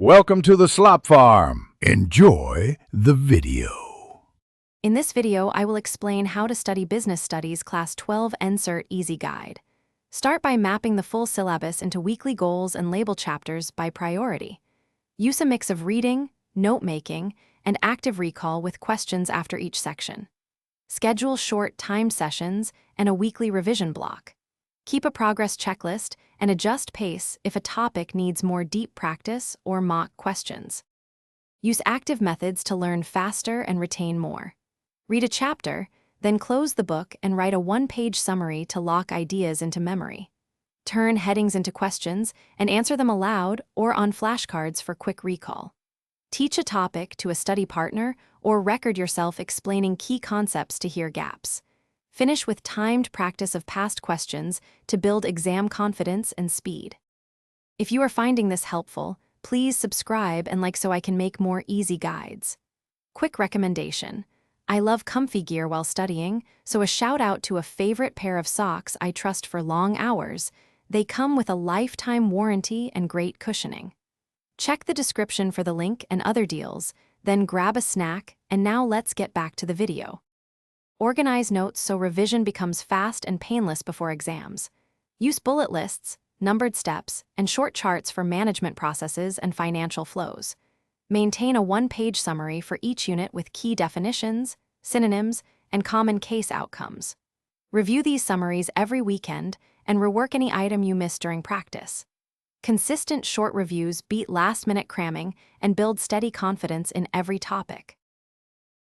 Welcome to the Slop Farm. Enjoy the video. In this video, I will explain how to study Business Studies Class 12 NCERT Easy Guide. Start by mapping the full syllabus into weekly goals and label chapters by priority. Use a mix of reading, note-making, and active recall with questions after each section. Schedule short timed sessions and a weekly revision block. Keep a progress checklist and adjust pace if a topic needs more deep practice or mock questions. Use active methods to learn faster and retain more. Read a chapter, then close the book and write a one-page summary to lock ideas into memory. Turn headings into questions and answer them aloud or on flashcards for quick recall. Teach a topic to a study partner or record yourself explaining key concepts to hear gaps. Finish with timed practice of past questions to build exam confidence and speed. If you are finding this helpful, please subscribe and like so I can make more easy guides. Quick recommendation. I love comfy gear while studying, so a shout out to a favorite pair of socks I trust for long hours. They come with a lifetime warranty and great cushioning. Check the description for the link and other deals, then grab a snack, and now let's get back to the video. Organize notes so revision becomes fast and painless before exams. Use bullet lists, numbered steps, and short charts for management processes and financial flows. Maintain a one-page summary for each unit with key definitions, synonyms, and common case outcomes. Review these summaries every weekend and rework any item you missed during practice. Consistent short reviews beat last-minute cramming and build steady confidence in every topic.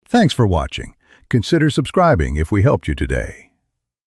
Thanks for watching. Consider subscribing if we helped you today.